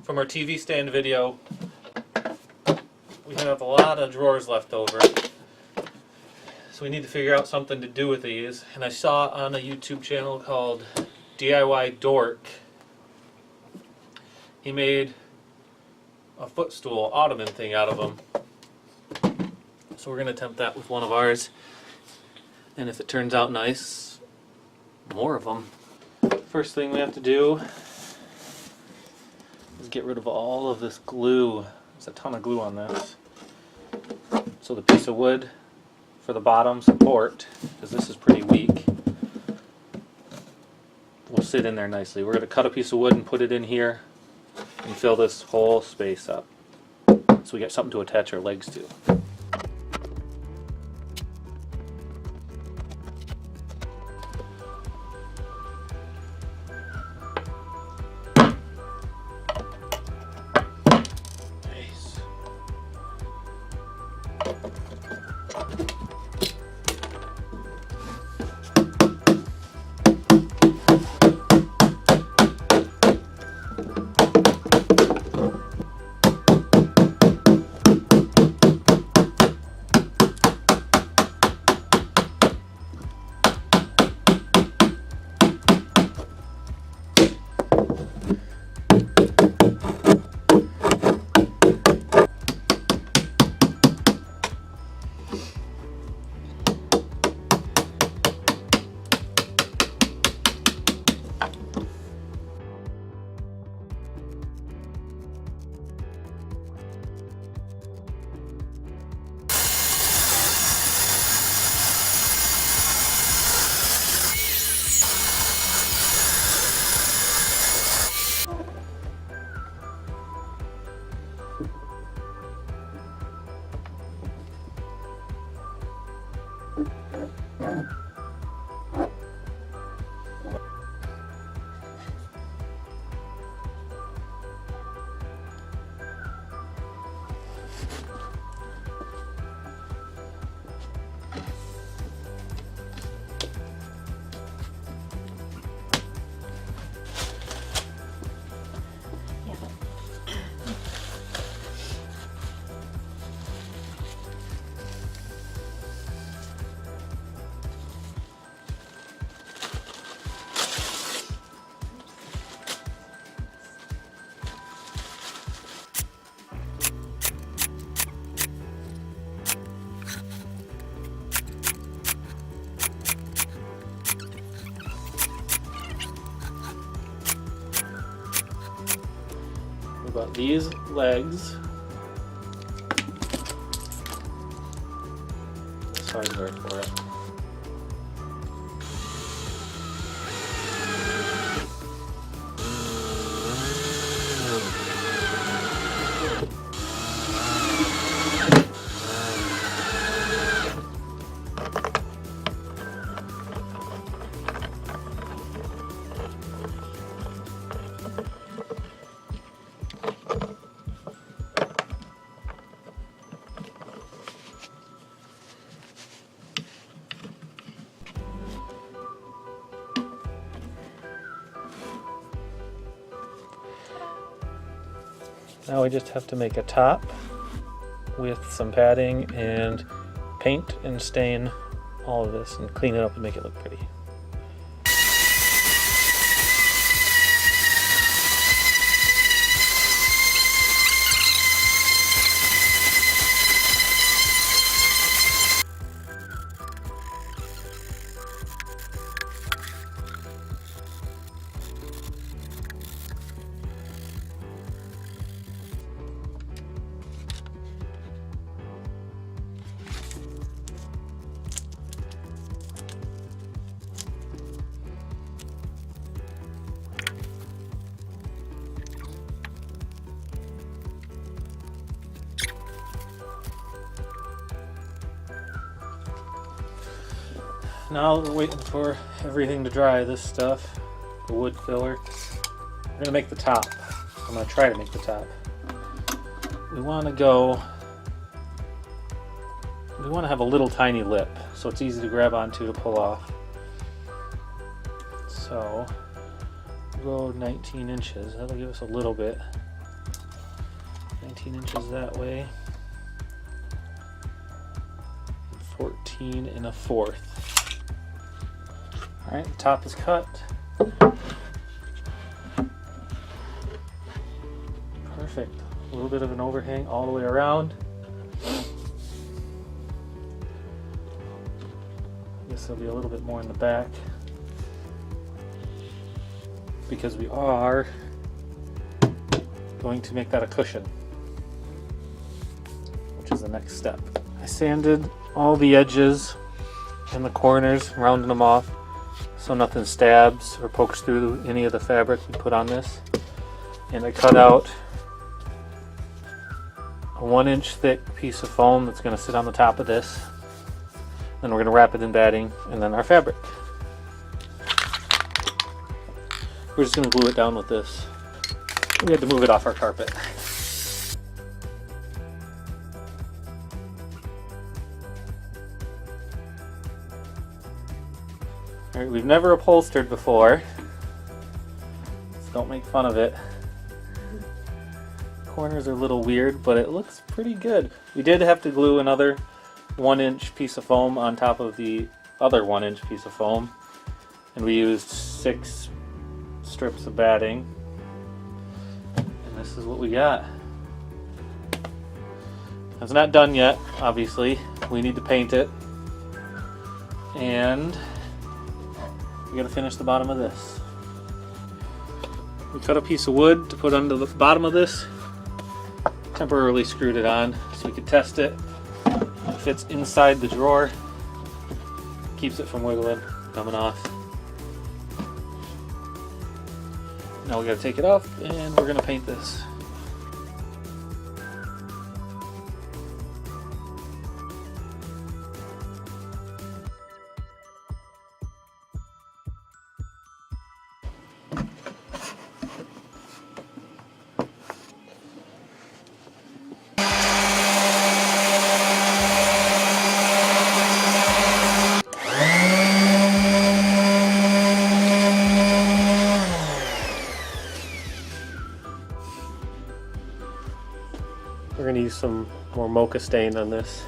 from our TV stand video, we have a lot of drawers left over. So we need to figure out something to do with these. And I saw on a YouTube channel called DIY he made a footstool Ottoman thing out of them. So we're going to attempt that with one of ours. And if it turns out nice, more of them. First thing we have to do is get rid of all of this glue. There's a ton of glue on this. So the piece of wood for the bottom support, because this is pretty weak, will sit in there nicely. We're going to cut a piece of wood and put it in here and fill this whole space up so we get something to attach our legs to. About these legs. Sorry for it. Now we just have to make a top with some padding and paint and stain all of this and clean it up and make it look pretty. Now we're waiting for everything to dry, this stuff, the wood filler. We're going to make the top. I'm going to try to make the top. We want to have a little tiny lip, so it's easy to grab onto to pull off. So, we'll go 19 inches. That'll give us a little bit 19 inches that way. 14 1/4. Alright, the top is cut. Perfect. A little bit of an overhang all the way around. I guess there'll be a little bit more in the back, because we are going to make that a cushion, which is the next step. I sanded all the edges and the corners, rounding them off so nothing stabs or pokes through any of the fabric we put on this. And I cut out a 1-inch thick piece of foam that's going to sit on the top of this. Then we're going to wrap it in batting and then our fabric. We're just going to glue it down with this. We had to move it off our carpet. Alright, we've never upholstered before, so don't make fun of it. Corners are a little weird, but it looks pretty good. We did have to glue another 1-inch piece of foam on top of the other 1-inch piece of foam, and we used 6 strips of batting, and this is what we got. It's not done yet, obviously. We need to paint it, and we gotta finish the bottom of this. We cut a piece of wood to put under the bottom of this, temporarily screwed it on so we could test it. It fits inside the drawer, keeps it from wiggling, coming off. Now we gotta take it off and we're gonna paint this. We're going to use some more mocha stain on this.